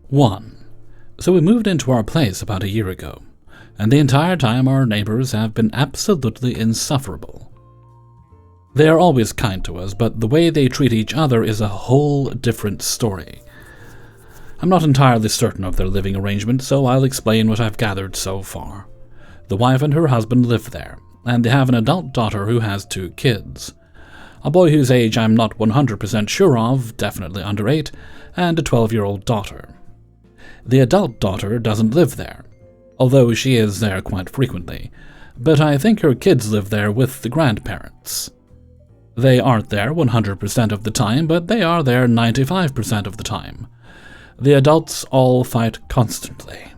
1. So we moved into our place about a year ago, and the entire time our neighbors have been absolutely insufferable. They are always kind to us, but the way they treat each other is a whole different story. I'm not entirely certain of their living arrangement, so I'll explain what I've gathered so far. The wife and her husband live there, and they have an adult daughter who has 2 kids. A boy whose age I'm not 100% sure of, definitely under 8, and a 12-year-old daughter. The adult daughter doesn't live there, although she is there quite frequently, but I think her kids live there with the grandparents. They aren't there 100% of the time, but they are there 95% of the time. The adults all fight constantly.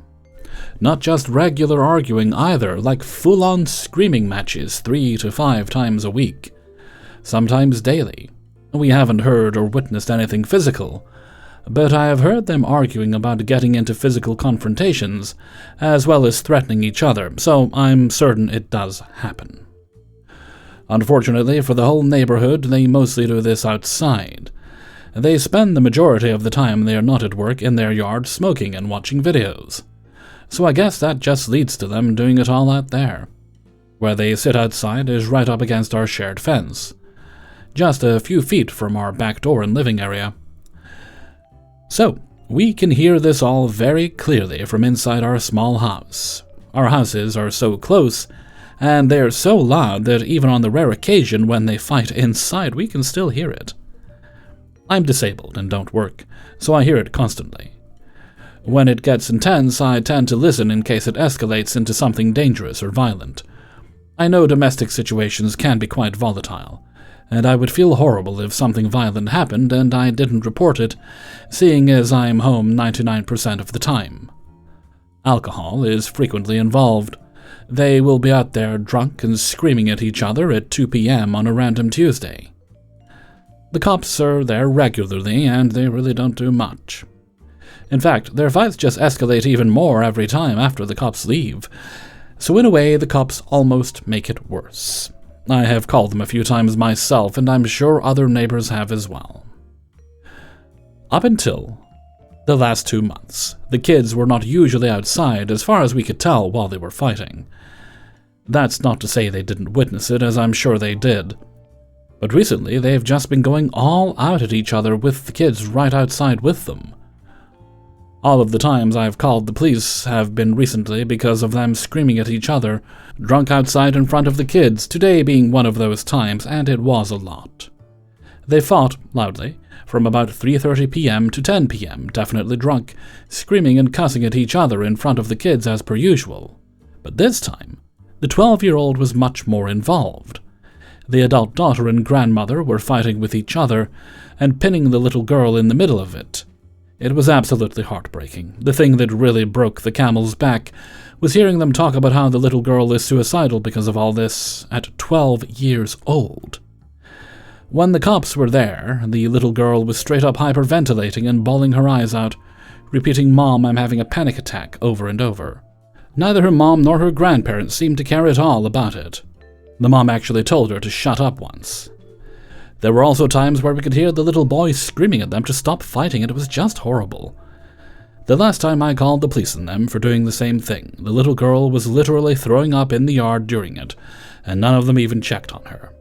Not just regular arguing either, like full-on screaming matches 3 to 5 times a week. Sometimes daily. We haven't heard or witnessed anything physical, but I have heard them arguing about getting into physical confrontations, as well as threatening each other, so I'm certain it does happen. Unfortunately for the whole neighborhood, they mostly do this outside. They spend the majority of the time they are not at work in their yard smoking and watching videos. So I guess that just leads to them doing it all out there. Where they sit outside is right up against our shared fence, just a few feet from our back door and living area. So, we can hear this all very clearly from inside our small house. Our houses are so close, and they're so loud that even on the rare occasion when they fight inside, we can still hear it. I'm disabled and don't work, so I hear it constantly. When it gets intense, I tend to listen in case it escalates into something dangerous or violent. I know domestic situations can be quite volatile, and I would feel horrible if something violent happened and I didn't report it, seeing as I'm home 99% of the time. Alcohol is frequently involved. They will be out there drunk and screaming at each other at 2 p.m. on a random Tuesday. The cops are there regularly, and they really don't do much. In fact, their fights just escalate even more every time after the cops leave, so in a way the cops almost make it worse. I have called them a few times myself, and I'm sure other neighbors have as well. Up until the last 2 months, the kids were not usually outside as far as we could tell while they were fighting. That's not to say they didn't witness it, as I'm sure they did. But recently they've just been going all out at each other with the kids right outside with them. All of the times I've called the police have been recently because of them screaming at each other, drunk outside in front of the kids, today being one of those times, and it was a lot. They fought loudly, from about 3:30 p.m. to 10 p.m., definitely drunk, screaming and cussing at each other in front of the kids as per usual. But this time, the 12-year-old was much more involved. The adult daughter and grandmother were fighting with each other and pinning the little girl in the middle of it. It was absolutely heartbreaking. The thing that really broke the camel's back was hearing them talk about how the little girl is suicidal because of all this at 12 years old. When the cops were there, the little girl was straight up hyperventilating and bawling her eyes out, repeating, "Mom, I'm having a panic attack," over and over. Neither her mom nor her grandparents seemed to care at all about it. The mom actually told her to shut up once. There were also times where we could hear the little boy screaming at them to stop fighting, and it was just horrible. The last time I called the police on them for doing the same thing, the little girl was literally throwing up in the yard during it, and none of them even checked on her.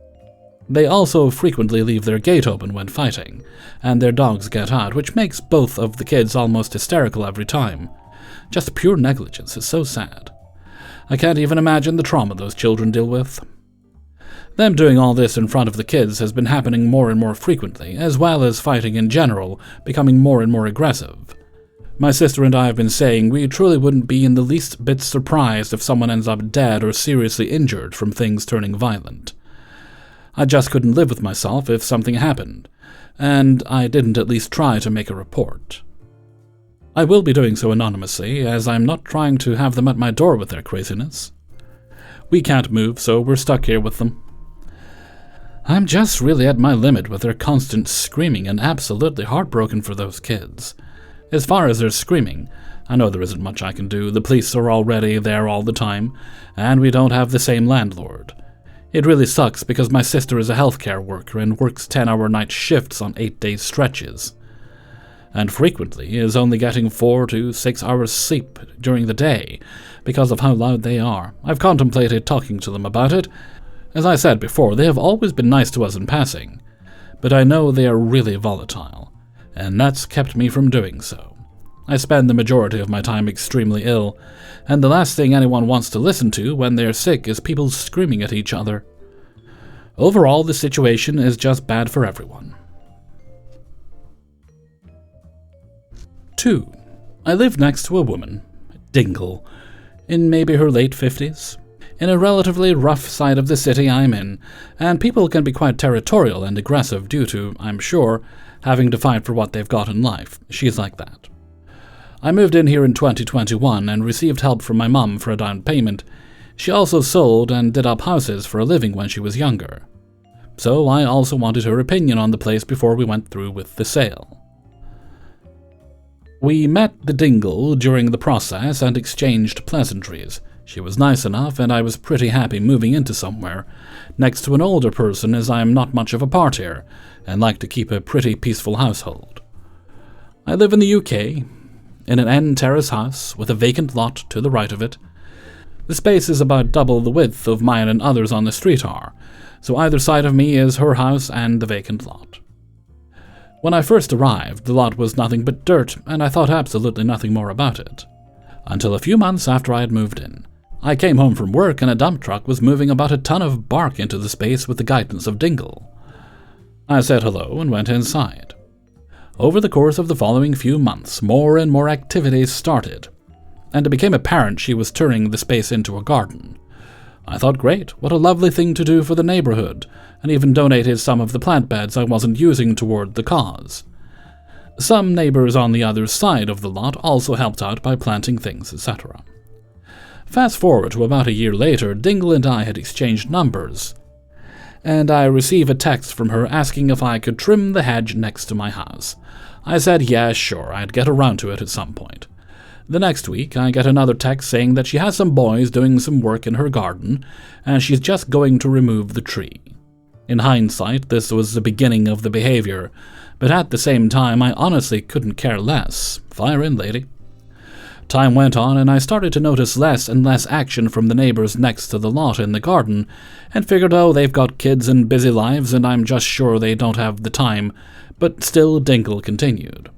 They also frequently leave their gate open when fighting, and their dogs get out, which makes both of the kids almost hysterical every time. Just pure negligence is so sad. I can't even imagine the trauma those children deal with. Them doing all this in front of the kids has been happening more and more frequently, as well as fighting in general, becoming more and more aggressive. My sister and I have been saying we truly wouldn't be in the least bit surprised if someone ends up dead or seriously injured from things turning violent. I just couldn't live with myself if something happened, and I didn't at least try to make a report. I will be doing so anonymously, as I'm not trying to have them at my door with their craziness. We can't move, so we're stuck here with them. I'm just really at my limit with their constant screaming and absolutely heartbroken for those kids. As far as their screaming, I know there isn't much I can do. The police are already there all the time, and we don't have the same landlord. It really sucks because my sister is a healthcare worker and works 10-hour night shifts on 8-day stretches. and frequently is only getting 4 to 6 hours sleep during the day because of how loud they are. I've contemplated talking to them about it. As I said before, they have always been nice to us in passing, but I know they are really volatile, and that's kept me from doing so. I spend the majority of my time extremely ill, and the last thing anyone wants to listen to when they're sick is people screaming at each other. Overall, the situation is just bad for everyone. 2. I live next to a woman, Dingle, in maybe her late 50s, in a relatively rough side of the city I'm in, and people can be quite territorial and aggressive due to, I'm sure, having to fight for what they've got in life. She's like that. I moved in here in 2021 and received help from my mum for a down payment. She also sold and did up houses for a living when she was younger. So I also wanted her opinion on the place before we went through with the sale. We met the Dingle during the process and exchanged pleasantries. She was nice enough, and I was pretty happy moving into somewhere next to an older person, as I am not much of a partier and like to keep a pretty peaceful household. I live in the UK, in an end terrace house with a vacant lot to the right of it. The space is about double the width of mine and others on the street are, so either side of me is her house and the vacant lot. When I first arrived, the lot was nothing but dirt, and I thought absolutely nothing more about it. Until a few months after I had moved in. I came home from work and a dump truck was moving about a ton of bark into the space with the guidance of Dingle. I said hello and went inside. Over the course of the following few months, more and more activities started, and it became apparent she was turning the space into a garden. I thought, great, what a lovely thing to do for the neighborhood, and even donated some of the plant beds I wasn't using toward the cause. Some neighbors on the other side of the lot also helped out by planting things, etc. Fast forward to about a year later, Dingle and I had exchanged numbers, and I receive a text from her asking if I could trim the hedge next to my house. I said, yeah, sure, I'd get around to it at some point. The next week, I get another text saying that she has some boys doing some work in her garden, and she's just going to remove the tree. In hindsight, this was the beginning of the behavior, but at the same time, I honestly couldn't care less. Fire in, lady. Time went on, and I started to notice less and less action from the neighbors next to the lot in the garden, and figured, oh, they've got kids and busy lives, and I'm just sure they don't have the time, but still Dingle continued.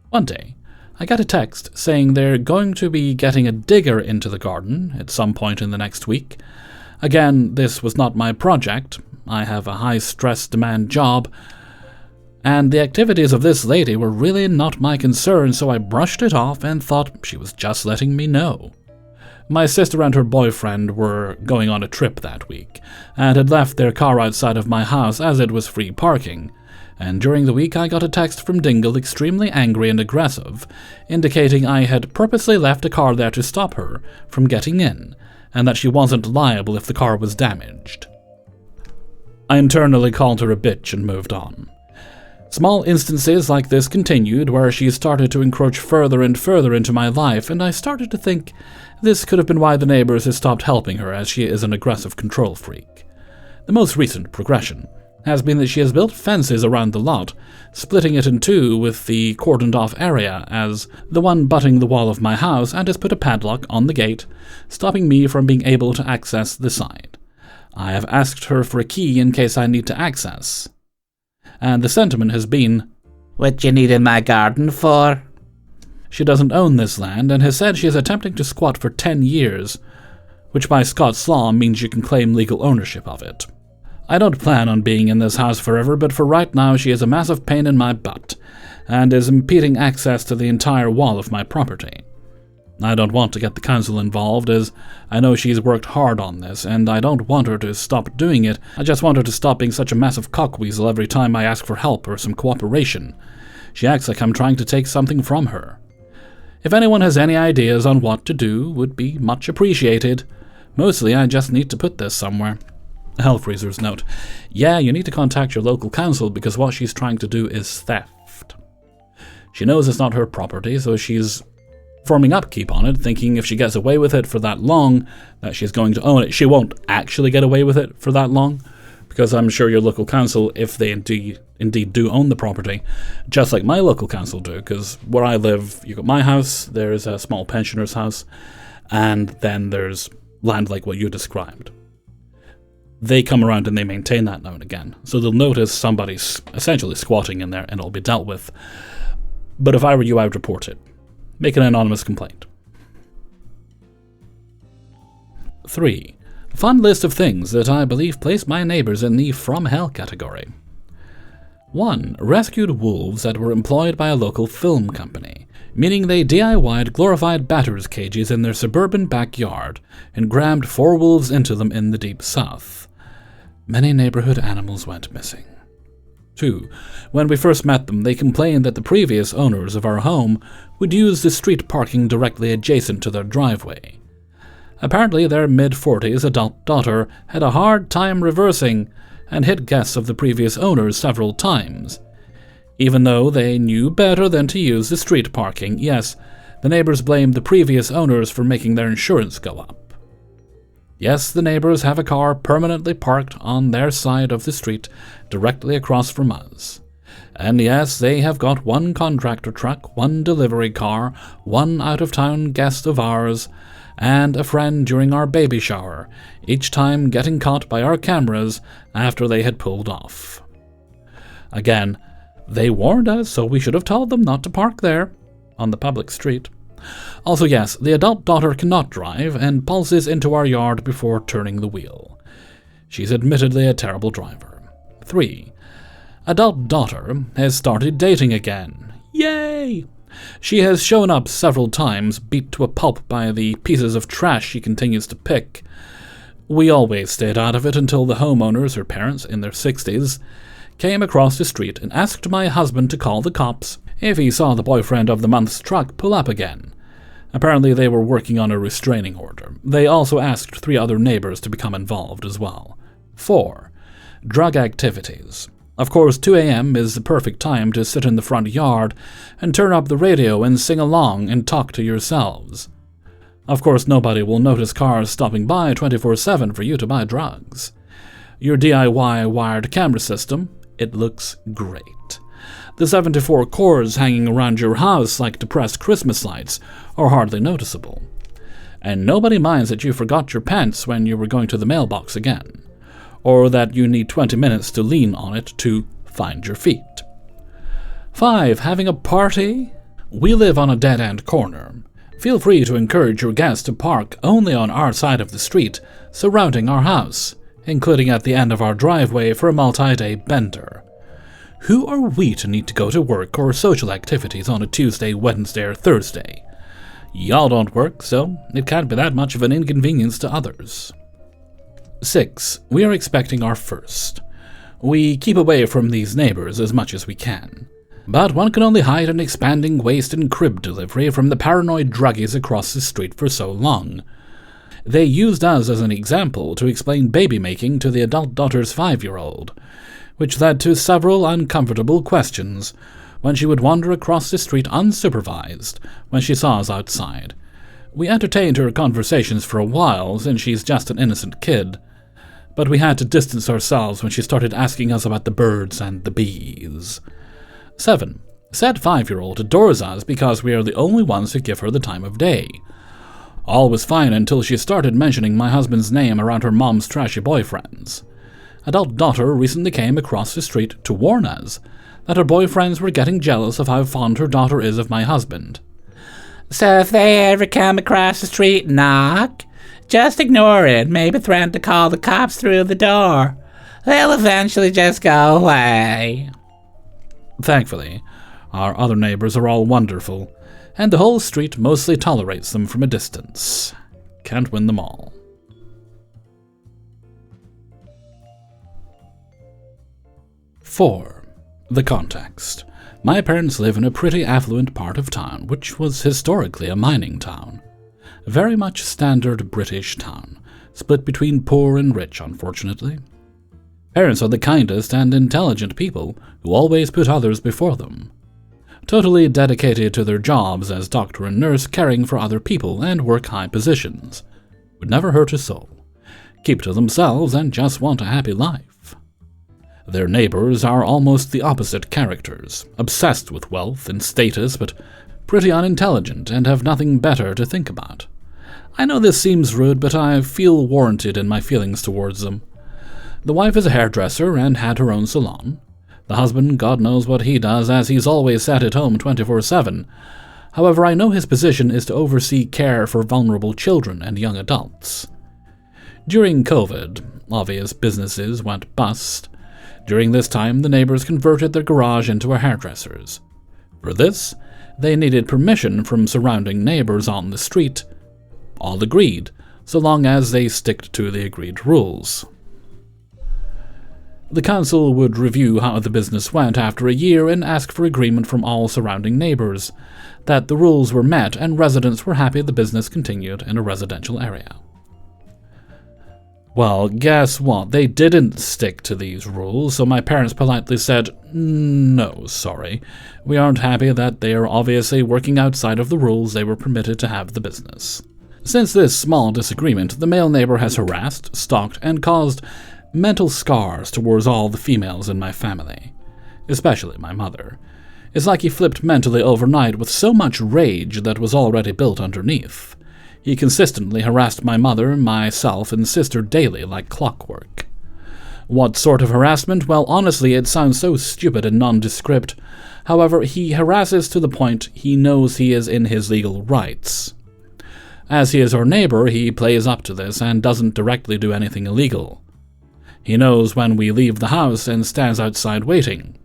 One day, I got a text saying they're going to be getting a digger into the garden at some point in the next week. Again, this was not my project. I have a high-stress demand job, and the activities of this lady were really not my concern, so I brushed it off and thought she was just letting me know. My sister and her boyfriend were going on a trip that week, and had left their car outside of my house as it was free parking, and during the week I got a text from Dingle extremely angry and aggressive, indicating I had purposely left a car there to stop her from getting in, and that she wasn't liable if the car was damaged. I internally called her a bitch and moved on. Small instances like this continued, where she started to encroach further and further into my life, and I started to think this could have been why the neighbors had stopped helping her, as she is an aggressive control freak. The most recent progression has been that she has built fences around the lot, splitting it in two with the cordoned-off area as the one butting the wall of my house, and has put a padlock on the gate, stopping me from being able to access the side. I have asked her for a key in case I need to access, and the sentiment has been, "What you need in my garden for?" She doesn't own this land, and has said she is attempting to squat for 10 years, which by Scots law means you can claim legal ownership of it. I don't plan on being in this house forever, but for right now she is a massive pain in my butt, and is impeding access to the entire wall of my property. I don't want to get the council involved, as I know she's worked hard on this, and I don't want her to stop doing it. I just want her to stop being such a massive cockweasel every time I ask for help or some cooperation. She acts like I'm trying to take something from her. If anyone has any ideas on what to do, would be much appreciated. Mostly, I just need to put this somewhere. Hellfreezer's note. Yeah, you need to contact your local council, because what she's trying to do is theft. She knows it's not her property, so she's forming upkeep on it, thinking if she gets away with it for that long, that she's going to own it. She won't actually get away with it for that long, because I'm sure your local council, if they indeed do own the property, just like my local council do, because where I live, you've got my house, there's a small pensioner's house, and then there's land like what you described. They come around and they maintain that now and again, so they'll notice somebody's essentially squatting in there and it'll be dealt with. But if I were you, I would report it. Make an anonymous complaint. 3. Fun list of things that I believe place my neighbours in the from hell category. 1. Rescued wolves that were employed by a local film company, meaning they DIY'd glorified batters cages in their suburban backyard and grabbed 4 wolves into them in the deep south. Many neighbourhood animals went missing. 2. When we first met them, they complained that the previous owners of our home would use the street parking directly adjacent to their driveway. Apparently their mid-40s adult daughter had a hard time reversing and hit guests of the previous owners several times. Even though they knew better than to use the street parking, yes, the neighbors blamed the previous owners for making their insurance go up. Yes, the neighbors have a car permanently parked on their side of the street directly across from us. And yes, they have got 1 contractor truck, 1 delivery car, 1 out-of-town guest of ours, and a friend during our baby shower, each time getting caught by our cameras after they had pulled off. Again, they warned us, so we should have told them not to park there, on the public street. Also yes, the adult daughter cannot drive and pulses into our yard before turning the wheel. She's admittedly a terrible driver. 3. Adult daughter has started dating again. Yay! She has shown up several times, beat to a pulp by the pieces of trash she continues to pick. We always stayed out of it until the homeowners, her parents in their 60s, came across the street and asked my husband to call the cops if he saw the boyfriend of the month's truck pull up again. Apparently they were working on a restraining order. They also asked 3 other neighbors to become involved as well. 4. Drug activities. Of course, 2 a.m. is the perfect time to sit in the front yard and turn up the radio and sing along and talk to yourselves. Of course, nobody will notice cars stopping by 24/7 for you to buy drugs. Your DIY wired camera system, it looks great. The 74 cords hanging around your house like depressed Christmas lights are hardly noticeable. And nobody minds that you forgot your pants when you were going to the mailbox again, or that you need 20 minutes to lean on it to find your feet. 5. Having a party? We live on a dead-end corner. Feel free to encourage your guests to park only on our side of the street, surrounding our house, including at the end of our driveway for a multi-day bender. Who are we to need to go to work or social activities on a Tuesday, Wednesday, or Thursday? Y'all don't work, so it can't be that much of an inconvenience to others. 6. We are expecting our first. We keep away from these neighbors as much as we can. But one can only hide an expanding waste and crib delivery from the paranoid druggies across the street for so long. They used us as an example to explain baby making to the adult daughter's 5-year-old, which led to several uncomfortable questions when she would wander across the street unsupervised when she saw us outside. We entertained her conversations for a while, since she's just an innocent kid, but we had to distance ourselves when she started asking us about the birds and the bees. 7. Said 5-year-old adores us because we are the only ones who give her the time of day. All was fine until she started mentioning my husband's name around her mom's trashy boyfriends. Adult daughter recently came across the street to warn us that her boyfriends were getting jealous of how fond her daughter is of my husband. So if they ever come across the street and knock, just ignore it, maybe threaten to call the cops through the door. They'll eventually just go away. Thankfully, our other neighbors are all wonderful, and the whole street mostly tolerates them from a distance. Can't win them all. 4. The context. My parents live in a pretty affluent part of town, which was historically a mining town. A very much standard British town, split between poor and rich, unfortunately. Parents are the kindest and intelligent people who always put others before them. Totally dedicated to their jobs as doctor and nurse, caring for other people and work high positions. Would never hurt a soul. Keep to themselves and just want a happy life. Their neighbors are almost the opposite characters, obsessed with wealth and status, but pretty unintelligent and have nothing better to think about. I know this seems rude, but I feel warranted in my feelings towards them. The wife is a hairdresser and had her own salon. The husband, God knows what he does, as he's always sat at home 24/7. However, I know his position is to oversee care for vulnerable children and young adults. During COVID, obvious businesses went bust. During this time, the neighbors converted their garage into a hairdresser's. For this, they needed permission from surrounding neighbors on the street. All agreed, so long as they sticked to the agreed rules. The council would review how the business went after a year and ask for agreement from all surrounding neighbors that the rules were met and residents were happy the business continued in a residential area. Well, guess what? They didn't stick to these rules, so my parents politely said, "No, sorry. We aren't happy that they are obviously working outside of the rules they were permitted to have the business." Since this small disagreement, the male neighbor has harassed, stalked, and caused mental scars towards all the females in my family, especially my mother. It's like he flipped mentally overnight with so much rage that was already built underneath. He consistently harassed my mother, myself, and sister daily like clockwork. What sort of harassment? Well, honestly, it sounds so stupid and nondescript. However, he harasses to the point he knows he is in his legal rights. As he is our neighbor, he plays up to this and doesn't directly do anything illegal. He knows when we leave the house and stands outside waiting.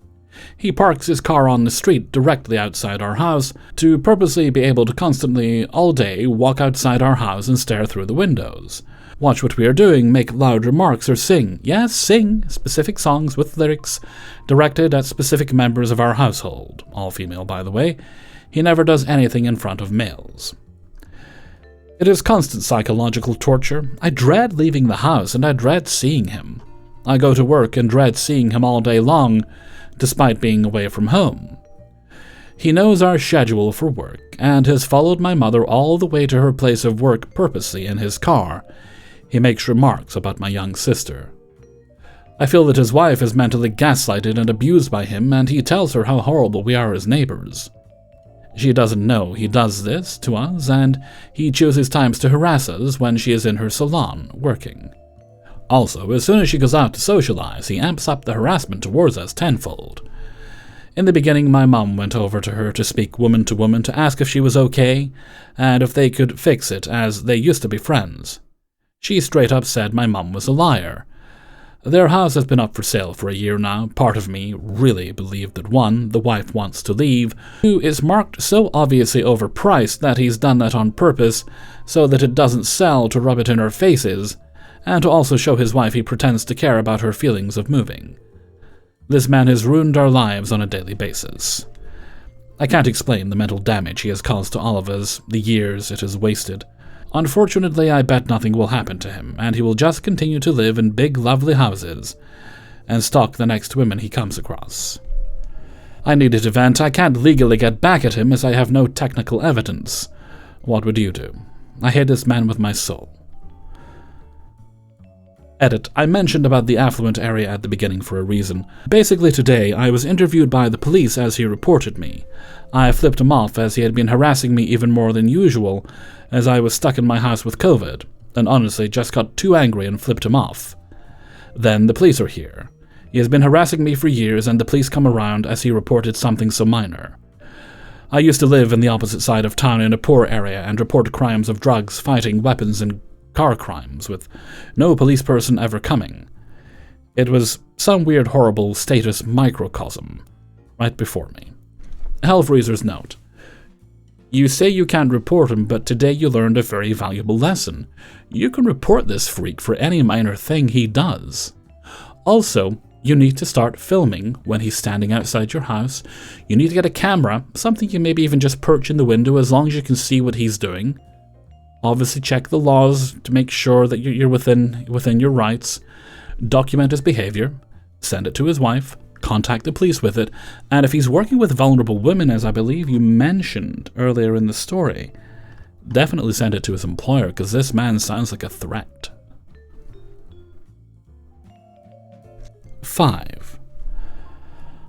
He parks his car on the street directly outside our house to purposely be able to constantly, all day, walk outside our house and stare through the windows. Watch what we are doing, make loud remarks, or sing. Yes, sing specific songs with lyrics directed at specific members of our household. All female, by the way. He never does anything in front of males. It is constant psychological torture. I dread leaving the house, and I dread seeing him. I go to work and dread seeing him all day long, despite being away from home. He knows our schedule for work, and has followed my mother all the way to her place of work purposely in his car. He makes remarks about my young sister. I feel that his wife is mentally gaslighted and abused by him, and he tells her how horrible we are as neighbors. She doesn't know he does this to us, and he chooses times to harass us when she is in her salon, working. Also, as soon as she goes out to socialize, he amps up the harassment towards us tenfold. In the beginning, my mom went over to her to speak woman to woman to ask if she was okay, and if they could fix it, as they used to be friends. She straight up said my mom was a liar. Their house has been up for sale for a year now. Part of me really believed that 1, the wife wants to leave, 2, is marked so obviously overpriced that he's done that on purpose so that it doesn't sell to rub it in our faces, and to also show his wife he pretends to care about her feelings of moving. This man has ruined our lives on a daily basis. I can't explain the mental damage he has caused to all of us, the years it has wasted. Unfortunately, I bet nothing will happen to him, and he will just continue to live in big, lovely houses and stalk the next women he comes across. I needed to vent. I can't legally get back at him as I have no technical evidence. What would you do? I hate this man with my soul. Edit. I mentioned about the affluent area at the beginning for a reason. Basically today, I was interviewed by the police as he reported me. I flipped him off as he had been harassing me even more than usual, as I was stuck in my house with COVID, and honestly just got too angry and flipped him off. Then the police are here. He has been harassing me for years, and the police come around as he reported something so minor. I used to live in the opposite side of town in a poor area and report crimes of drugs, fighting, weapons, and car crimes, with no police person ever coming. It was some weird, horrible status microcosm right before me. Hellfreezer's note. You say you can't report him, but today you learned a very valuable lesson. You can report this freak for any minor thing he does. Also, you need to start filming when he's standing outside your house. You need to get a camera, something you maybe even just perch in the window as long as you can see what he's doing. Obviously check the laws to make sure that you're within your rights. Document his behavior. Send it to his wife. Contact the police with it. And if he's working with vulnerable women, as I believe you mentioned earlier in the story, definitely send it to his employer, because this man sounds like a threat. 5.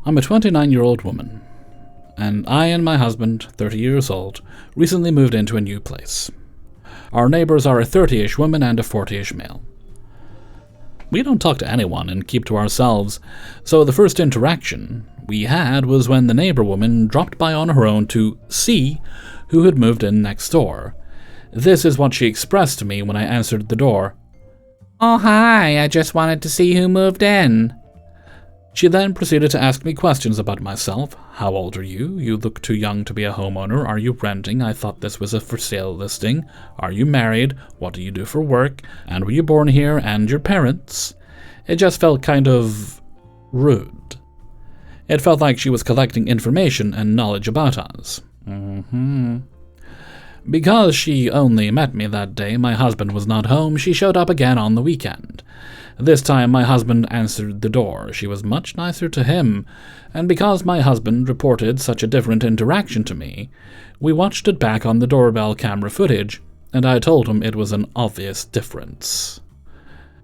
I'm a 29-year-old woman, and I and my husband, 30 years old, recently moved into a new place. Our neighbors are a 30-ish woman and a 40-ish male. We don't talk to anyone and keep to ourselves, so the first interaction we had was when the neighbor woman dropped by on her own to see who had moved in next door. This is what she expressed to me when I answered the door. "Oh, hi, I just wanted to see who moved in." She then proceeded to ask me questions about myself. How old are you? You look too young to be a homeowner. Are you renting? I thought this was a for sale listing. Are you married? What do you do for work? And were you born here? And your parents? It just felt kind of rude. It felt like she was collecting information and knowledge about us. Because she only met me that day, my husband was not home. She showed up again on the weekend. This time my husband answered the door. She was much nicer to him, and because my husband reported such a different interaction to me, we watched it back on the doorbell camera footage, and I told him it was an obvious difference.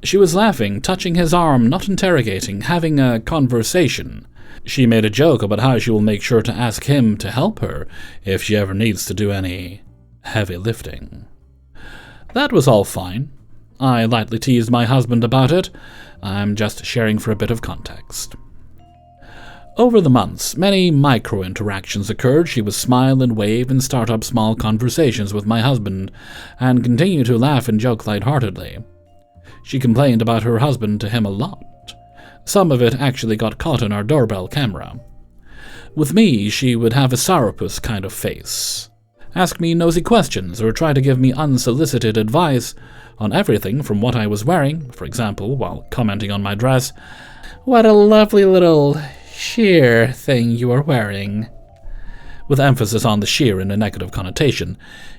She was laughing, touching his arm, not interrogating, having a conversation. She made a joke about how she will make sure to ask him to help her if she ever needs to do any heavy lifting. That was all fine. I lightly teased my husband about it. I'm just sharing for a bit of context. Over the months, many micro-interactions occurred. She would smile and wave and start up small conversations with my husband, and continue to laugh and joke lightheartedly. She complained about her husband to him a lot. Some of it actually got caught in our doorbell camera. With me, she would have a sourpuss kind of face, ask me nosy questions, or try to give me unsolicited advice on everything from what I was wearing, for example, while commenting on my dress. "What a lovely little sheer thing you are wearing," with emphasis on the sheer in a negative connotation,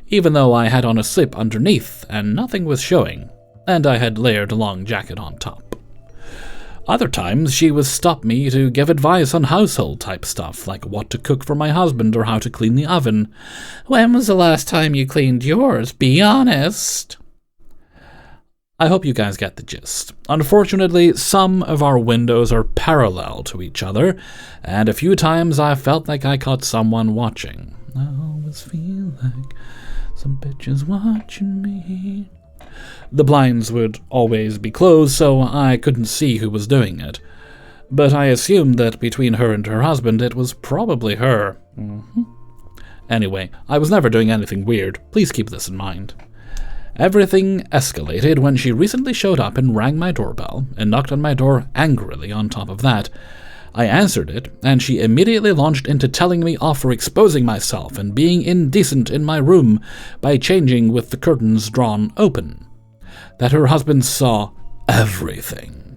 even though I had on a slip underneath and nothing was showing, and I had layered a long jacket on top. Other times she would stop me to give advice on household-type stuff, like what to cook for my husband or how to clean the oven. "When was the last time you cleaned yours? Be honest." I hope you guys get the gist. Unfortunately, some of our windows are parallel to each other, and a few times I felt like I caught someone watching. I always feel like some bitch is watching me. The blinds would always be closed, so I couldn't see who was doing it. But I assumed that between her and her husband, it was probably her. Anyway, I was never doing anything weird. Please keep this in mind. Everything escalated when she recently showed up and rang my doorbell and knocked on my door angrily on top of that. I answered it, and she immediately launched into telling me off for exposing myself and being indecent in my room by changing with the curtains drawn open. That her husband saw everything.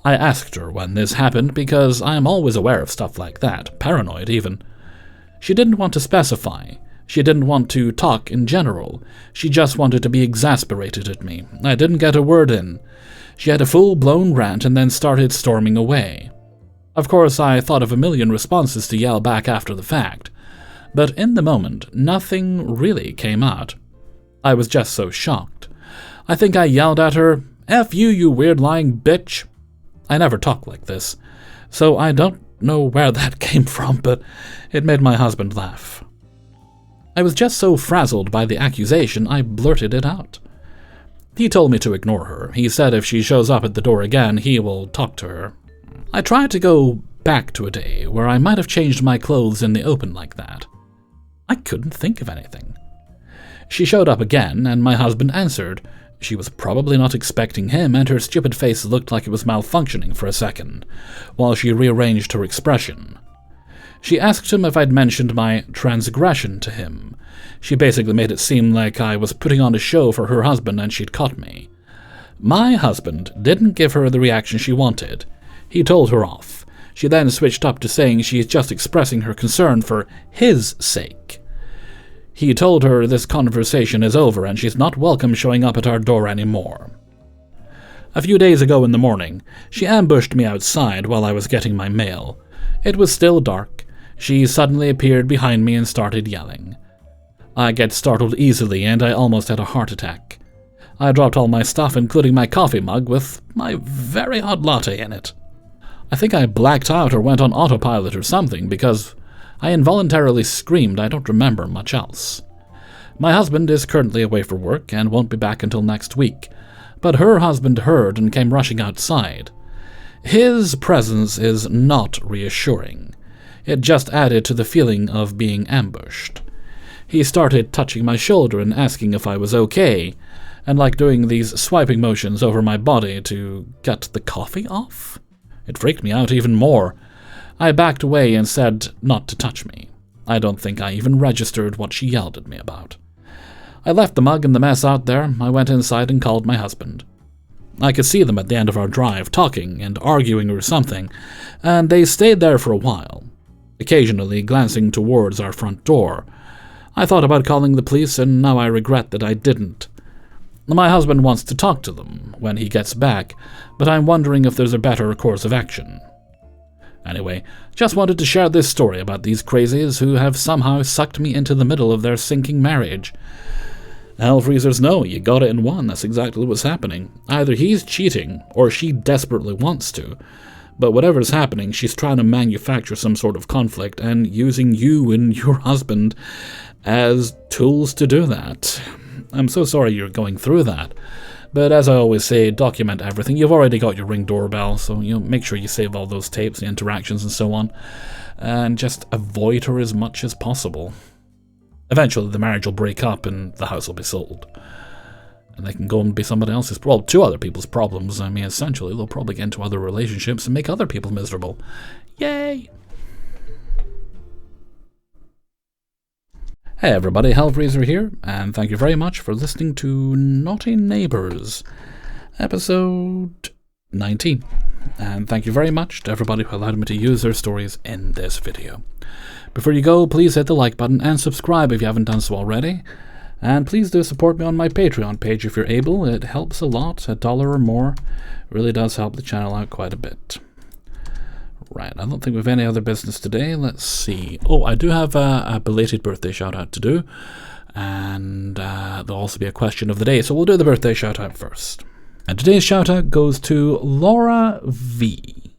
I asked her when this happened because I am always aware of stuff like that, paranoid even. She didn't want to specify. She didn't want to talk in general. She just wanted to be exasperated at me. I didn't get a word in. She had a full-blown rant and then started storming away. Of course, I thought of a million responses to yell back after the fact, but in the moment, nothing really came out. I was just so shocked. I think I yelled at her, "F you, you weird lying bitch." I never talk like this, so I don't know where that came from, but it made my husband laugh. I was just so frazzled by the accusation, I blurted it out. He told me to ignore her. He said if she shows up at the door again, he will talk to her. I tried to go back to a day where I might have changed my clothes in the open like that. I couldn't think of anything. She showed up again, and my husband answered. She was probably not expecting him, and her stupid face looked like it was malfunctioning for a second, while she rearranged her expression. She asked him if I'd mentioned my transgression to him. She basically made it seem like I was putting on a show for her husband and she'd caught me. My husband didn't give her the reaction she wanted. He told her off. She then switched up to saying she's just expressing her concern for his sake. He told her this conversation is over and she's not welcome showing up at our door anymore. A few days ago in the morning, she ambushed me outside while I was getting my mail. It was still dark. She suddenly appeared behind me and started yelling. I get startled easily and I almost had a heart attack. I dropped all my stuff, including my coffee mug with my very hot latte in it. I think I blacked out or went on autopilot or something, because I involuntarily screamed. I don't remember much else. My husband is currently away for work and won't be back until next week, but her husband heard and came rushing outside. His presence is not reassuring. It just added to the feeling of being ambushed. He started touching my shoulder and asking if I was okay, and like doing these swiping motions over my body to get the coffee off. It freaked me out even more. I backed away and said not to touch me. I don't think I even registered what she yelled at me about. I left the mug and the mess out there. I went inside and called my husband. I could see them at the end of our drive, talking and arguing or something, and they stayed there for a while, occasionally glancing towards our front door. I thought about calling the police, and now I regret that I didn't. My husband wants to talk to them when he gets back, but I'm wondering if there's a better course of action. Anyway, just wanted to share this story about these crazies who have somehow sucked me into the middle of their sinking marriage. Hellfreezers know, you got it in one. That's exactly what's happening. Either he's cheating, or she desperately wants to. But whatever's happening, she's trying to manufacture some sort of conflict and using you and your husband as tools to do that. I'm so sorry you're going through that. But as I always say, document everything. You've already got your Ring doorbell, so make sure you save all those tapes, the interactions and so on. And just avoid her as much as possible. Eventually the marriage will break up and the house will be sold. And they can go and be somebody else's, well, two other people's problems. I mean, essentially, they'll probably get into other relationships and make other people miserable. Yay! Hey everybody, Hellfreezer here, and thank you very much for listening to Naughty Neighbours, episode 19. And thank you very much to everybody who allowed me to use their stories in this video. Before you go, please hit the like button and subscribe if you haven't done so already. And please do support me on my Patreon page if you're able. It helps a lot. $1 or more really does help the channel out quite a bit. Right, I don't think we have any other business today. Let's see. Oh, I do have a belated birthday shout-out to do. And there'll also be a question of the day, so we'll do the birthday shout-out first. And today's shout-out goes to Laura V.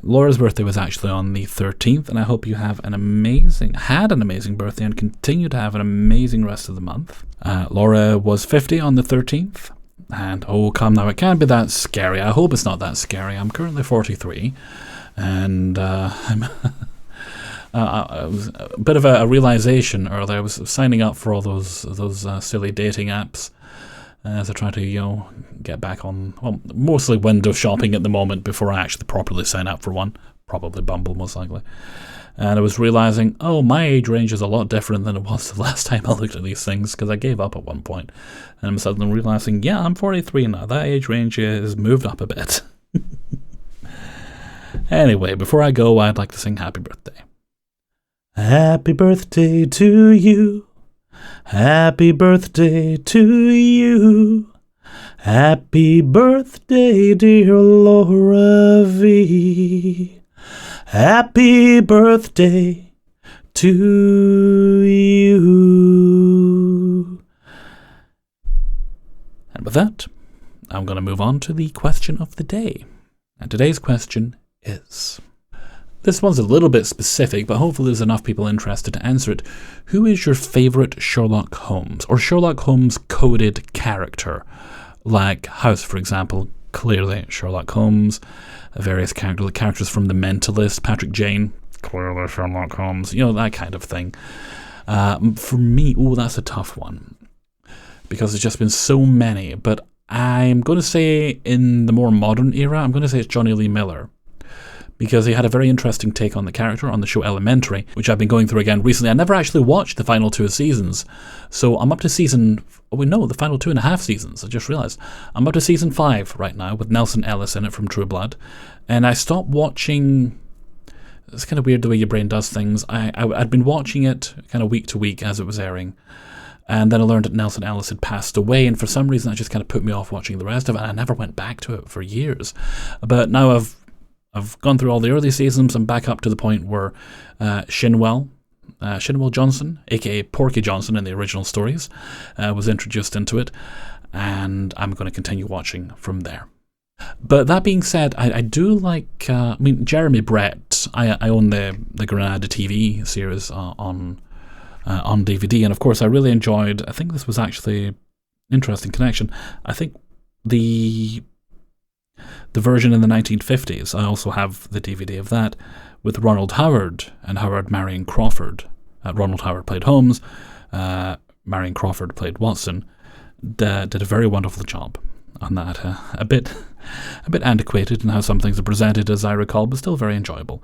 Laura's birthday was actually on the 13th, and I hope you had an amazing birthday and continue to have an amazing rest of the month. Laura was 50 on the 13th. And oh, come now, it can't be that scary. I hope it's not that scary. I'm currently 43, and I'm it was a bit of a realization earlier. I was signing up for all those silly dating apps as I try to get back on, well, mostly window shopping at the moment before I actually properly sign up for one. Probably Bumble, most likely. And I was realizing, oh, my age range is a lot different than it was the last time I looked at these things, because I gave up at one point. And I'm suddenly realizing, yeah, I'm 43 now. That age range has moved up a bit. Anyway, before I go, I'd like to sing happy birthday. Happy birthday to you. Happy birthday to you. Happy birthday, dear Laura V. Happy birthday to you. And with that, I'm going to move on to the question of the day. And today's question is... This one's a little bit specific, but hopefully there's enough people interested to answer it. Who is your favourite Sherlock Holmes, or Sherlock Holmes coded character? Like House, for example, clearly Sherlock Holmes. Various characters from The Mentalist, Patrick Jane, clearly Sherlock Holmes, that kind of thing. For me, that's a tough one, because there's just been so many, but I'm going to say in the more modern era, I'm going to say it's Johnny Lee Miller, because he had a very interesting take on the character on the show Elementary, which I've been going through again recently. I never actually watched the final 2 seasons, so I'm up to the final 2.5 seasons, I just realised. I'm up to season 5 right now, with Nelson Ellis in it from True Blood, and I stopped watching... It's kind of weird the way your brain does things. I'd been watching it kind of week to week as it was airing, and then I learned that Nelson Ellis had passed away, and for some reason that just kind of put me off watching the rest of it, and I never went back to it for years. But now I've gone through all the early seasons. I'm back up to the point where Shinwell Johnson, aka Porky Johnson in the original stories, was introduced into it, and I'm going to continue watching from there. But that being said, I do like, I mean, Jeremy Brett, I own the Grenada TV series on DVD, and of course I really enjoyed, I think this was actually an interesting connection, I think the version in the 1950s, I also have the DVD of that, with Ronald Howard and Howard marrying Crawford. Ronald Howard played Holmes, Marion Crawford played Watson, did a very wonderful job on that. A bit antiquated in how some things are presented, as I recall, but still very enjoyable.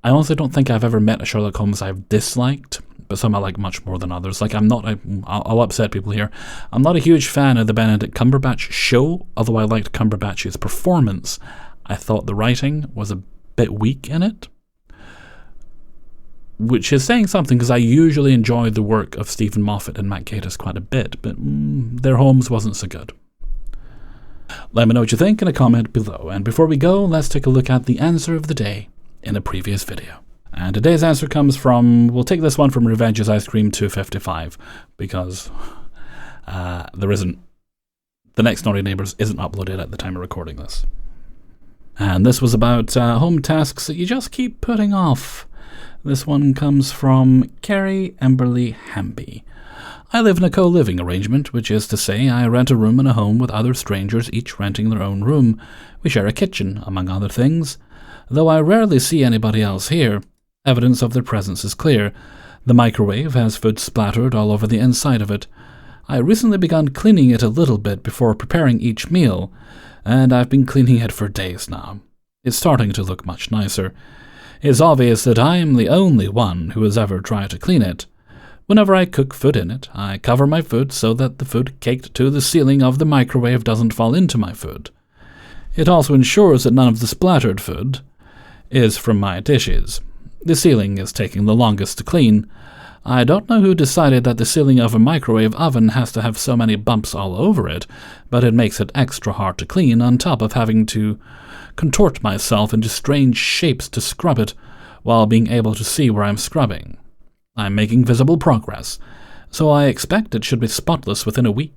I honestly don't think I've ever met a Sherlock Holmes I've disliked, but some I like much more than others. Like, I'll upset people here, I'm not a huge fan of the Benedict Cumberbatch show, although I liked Cumberbatch's performance. I thought the writing was a bit weak in it, which is saying something, because I usually enjoy the work of Stephen Moffat and Matt Gatiss quite a bit, but their Holmes wasn't so good. Let me know what you think in a comment below, and before we go, let's take a look at the answer of the day in a previous video. And today's answer comes from, we'll take this one from Revenge's Ice Cream 255, because the next Naughty Neighbours isn't uploaded at the time of recording this. And this was about home tasks that you just keep putting off. This one comes from Carrie Emberley Hamby. I live in a co-living arrangement, which is to say I rent a room in a home with other strangers, each renting their own room. We share a kitchen, among other things. Though I rarely see anybody else here, evidence of their presence is clear. The microwave has food splattered all over the inside of it. I recently began cleaning it a little bit before preparing each meal, and I've been cleaning it for days now. It's starting to look much nicer. It's obvious that I am the only one who has ever tried to clean it. Whenever I cook food in it, I cover my food so that the food caked to the ceiling of the microwave doesn't fall into my food. It also ensures that none of the splattered food is from my dishes. The ceiling is taking the longest to clean. I don't know who decided that the ceiling of a microwave oven has to have so many bumps all over it, but it makes it extra hard to clean, on top of having to contort myself into strange shapes to scrub it while being able to see where I'm scrubbing. I'm making visible progress, so I expect it should be spotless within a week.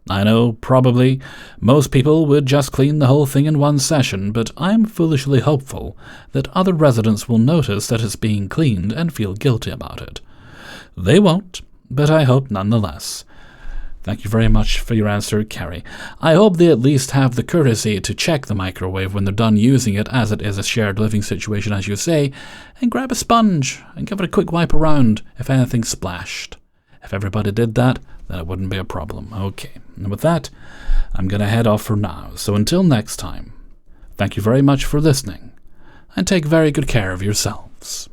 I know probably most people would just clean the whole thing in one session, but I'm foolishly hopeful that other residents will notice that it's being cleaned and feel guilty about it. They won't, but I hope nonetheless. Thank you very much for your answer, Carrie. I hope they at least have the courtesy to check the microwave when they're done using it, as it is a shared living situation, as you say, and grab a sponge and give it a quick wipe around if anything splashed. If everybody did that, then it wouldn't be a problem. Okay, and with that, I'm going to head off for now. So until next time, thank you very much for listening, and take very good care of yourselves.